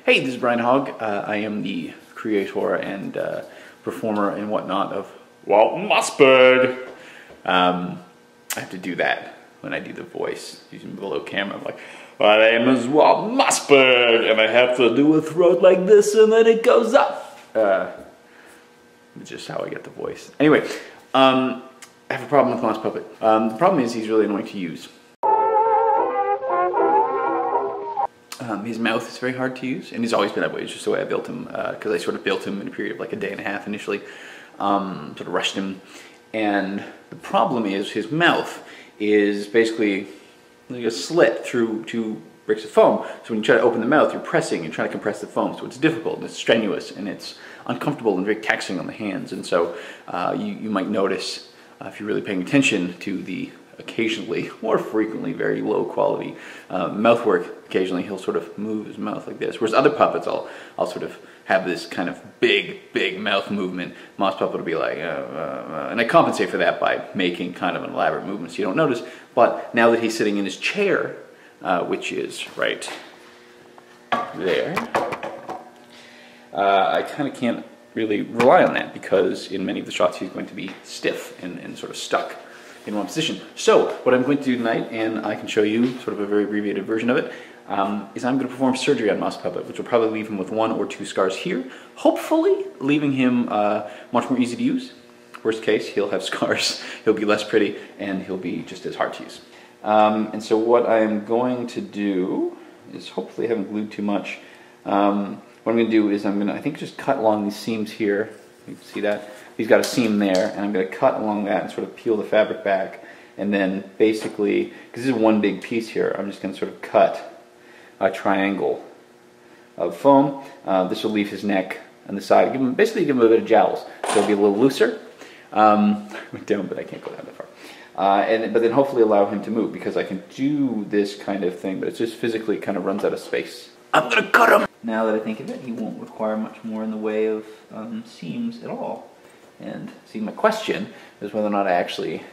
Hey, this is Brian Hogg. I am the creator and performer and whatnot of Mosspuppet. I have to do that when I do the voice using below camera. I'm like, my name is Mosspuppet, and I have to do a throat like this, and then it goes up. It's just how I get the voice. Anyway, I have a problem with Mosspuppet. The problem is he's really annoying to use. His mouth is very hard to use, and he's always been that way. It's just the way I built him, because I sort of built him in a period of like a day and a half initially. Sort of rushed him, and the problem is his mouth is basically like a slit through two bricks of foam. So when you try to open the mouth, you're pressing and trying to compress the foam. So it's difficult, and it's strenuous, and it's uncomfortable and very taxing on the hands. And so you might notice, if you're really paying attention to the occasionally, more frequently, very low quality mouth work, occasionally he'll sort of move his mouth like this. Whereas other puppets, I'll sort of have this kind of big mouth movement. Mosspuppet will be like, and I compensate for that by making kind of an elaborate movement so you don't notice. But now that he's sitting in his chair, which is right there, I kind of can't really rely on that, because in many of the shots he's going to be stiff and sort of stuck in one position. So what I'm going to do tonight, and I can show you sort of a very abbreviated version of it, is I'm going to perform surgery on Mosspuppet, which will probably leave him with 1 or 2 scars here, hopefully leaving him much more easy to use. Worst case, he'll have scars, he'll be less pretty, and he'll be just as hard to use. And so what I'm going to do is, hopefully I haven't glued too much, what I'm going to do is I'm going to, I think, just cut along these seams here. You can see that. He's got a seam there, and I'm going to cut along that and sort of peel the fabric back, and then basically, because this is one big piece here, I'm just going to sort of cut a triangle of foam. This will leave his neck on the side, basically give him a bit of jowls, so it'll be a little looser. I went down, but I can't go down that far. But then hopefully allow him to move, because I can do this kind of thing, but it's just physically kind of runs out of space. I'm going to cut him! Now that I think of it, he won't require much more in the way of seams at all. And see, my question is whether or not I actually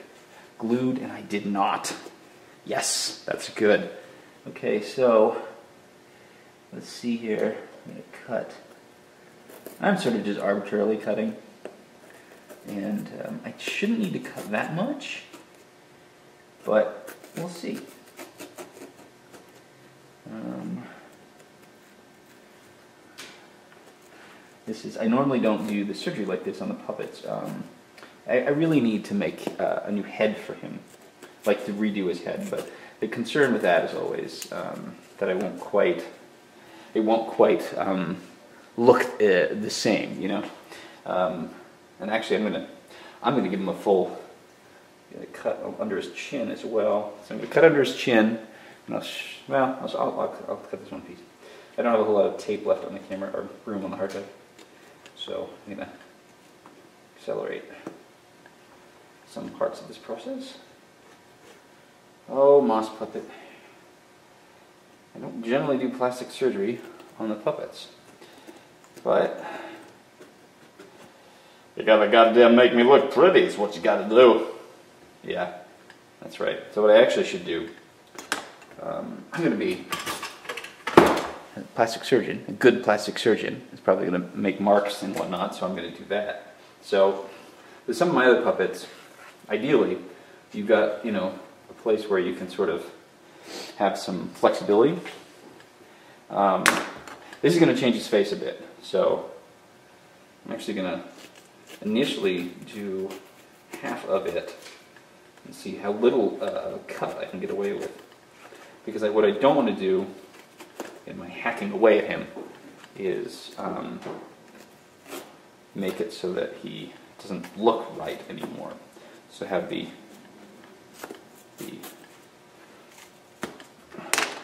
glued, and I did not. Yes, that's good. Okay, so let's see here. I'm going to cut. I'm sort of just arbitrarily cutting, and I shouldn't need to cut that much, but we'll see. I normally don't do the surgery like this on the puppets. I really need to make a new head for him, like to redo his head. But the concern with that is always that it won't quite look the same, you know. And actually, I'm gonna give him a full cut under his chin as well. So I'm gonna cut under his chin, and I'll cut this one piece. I don't have a whole lot of tape left on the camera, or room on the hard drive. So I'm going to accelerate some parts of this process. Oh, Mosspuppet. I don't generally do plastic surgery on the puppets, but you gotta goddamn make me look pretty is what you gotta do. Yeah, that's right. So what I actually should do, I'm going to be a plastic surgeon. A good plastic surgeon is probably going to make marks and whatnot, so I'm going to do that. So with some of my other puppets, ideally, you've got, you know, a place where you can sort of have some flexibility. This is going to change his face a bit, so I'm actually going to initially do half of it and see how little cut I can get away with. Because what I don't want to do in my hacking away at him is make it so that he doesn't look right anymore. So have the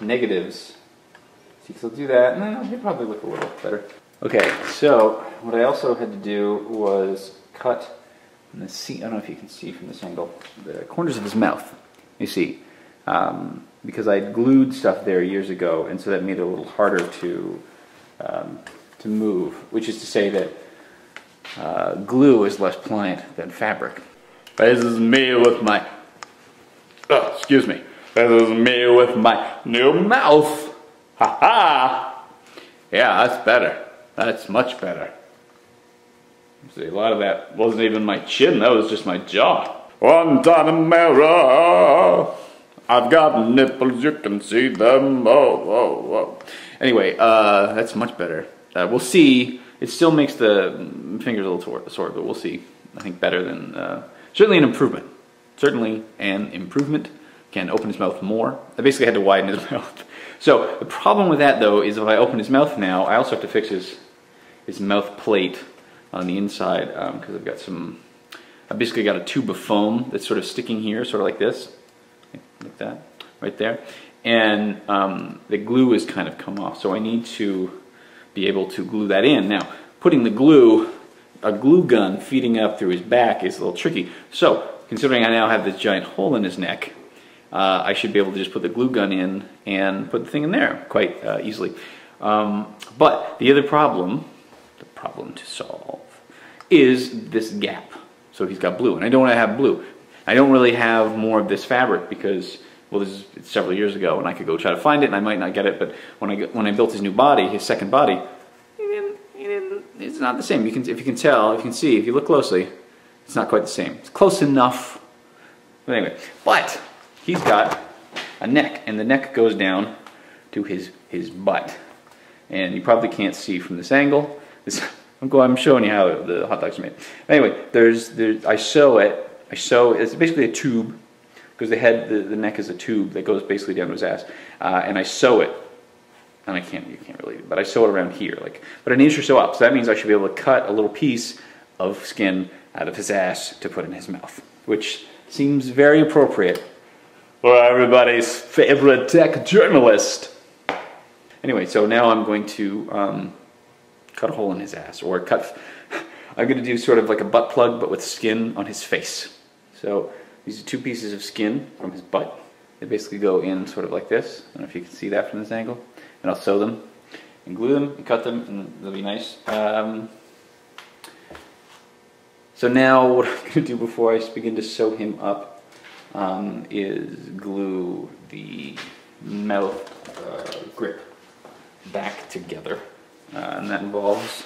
negatives. See, so do that, and then he'll probably look a little better. Okay, so what I also had to do was cut the seam. I don't know if you can see from this angle, the corners of his mouth. You see. Because I glued stuff there years ago, and so that made it a little harder to move, which is to say that glue is less pliant than fabric. This is me with my, excuse me, this is me with my new mouth, ha ha! Yeah, that's better. That's much better. See, a lot of that wasn't even my chin, that was just my jaw. One tiny mirror, I've got nipples, you can see them. Oh. Anyway, that's much better. We'll see. It still makes the fingers a little sore, but we'll see. I think better than, certainly an improvement. Certainly an improvement. Can open his mouth more. I basically had to widen his mouth. So the problem with that though is if I open his mouth now, I also have to fix his mouth plate on the inside because I've basically got a tube of foam that's sort of sticking here, sort of like this, like that, right there. And the glue has kind of come off, so I need to be able to glue that in. Now, putting the glue, a glue gun feeding up through his back is a little tricky. So, considering I now have this giant hole in his neck, I should be able to just put the glue gun in and put the thing in there quite easily. But the other problem, to solve, is this gap. So he's got blue, and I don't want to have blue. I don't really have more of this fabric because, well, it's several years ago, and I could go try to find it, and I might not get it. But when I built his new body, his second body, it's not the same. If you can tell, if you can see, if you look closely, it's not quite the same. It's close enough. But anyway, but he's got a neck, and the neck goes down to his butt, and you probably can't see from this angle. I'm showing you how the hot dogs are made. Anyway, I sew it. It's basically a tube because the neck is a tube that goes basically down to his ass, and I sew it. And you can't really, but I sew it around here, but an inch or so up. So that means I should be able to cut a little piece of skin out of his ass to put in his mouth, which seems very appropriate for everybody's favorite tech journalist. Anyway, so now I'm going to cut a hole in his ass, or I'm going to do sort of like a butt plug, but with skin on his face. So these are two pieces of skin from his butt. They basically go in sort of like this. I don't know if you can see that from this angle. And I'll sew them and glue them and cut them, and they'll be nice. So now what I'm going to do before I begin to sew him up is glue the mouth grip back together. And that involves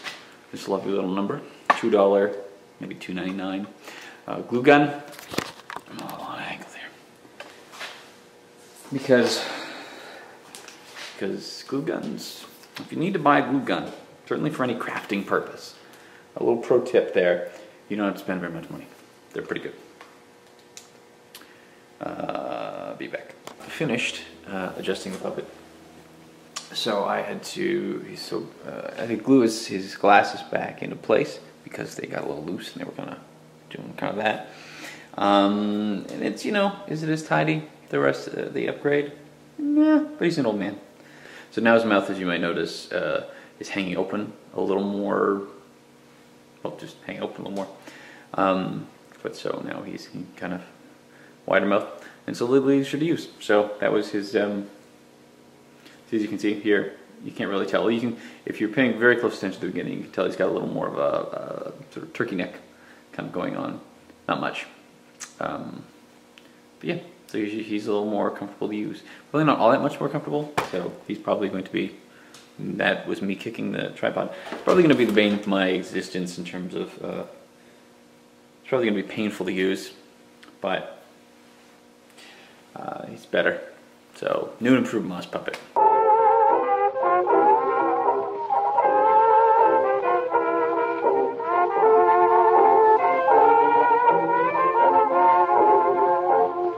this lovely little number, $2, maybe $2.99 glue gun. I'm all on an angle there. Because glue guns, if you need to buy a glue gun, certainly for any crafting purpose, a little pro tip there, you don't have to spend very much money. They're pretty good. Be back. I finished adjusting the puppet. So I had to, I had to glue his glasses back into place because they got a little loose and they were kind of doing kind of that. And it's, is it as tidy, the rest of the upgrade? Nah, but he's an old man. So now his mouth, as you might notice, is hanging open a little more, well, just hanging open a little more. But so now he's kind of wider mouth, and it's a little easier to use. So that was his, as you can see here, you can't really tell. You can, if you're paying very close attention to the beginning, you can tell he's got a little more of a sort of turkey neck kind of going on. Not much. But yeah, so he's a little more comfortable to use. Really not all that much more comfortable, so he's probably going to be, that was me kicking the tripod, probably going to be the bane of my existence in terms of, it's probably going to be painful to use, but he's better. So, new and improved Mosspuppet.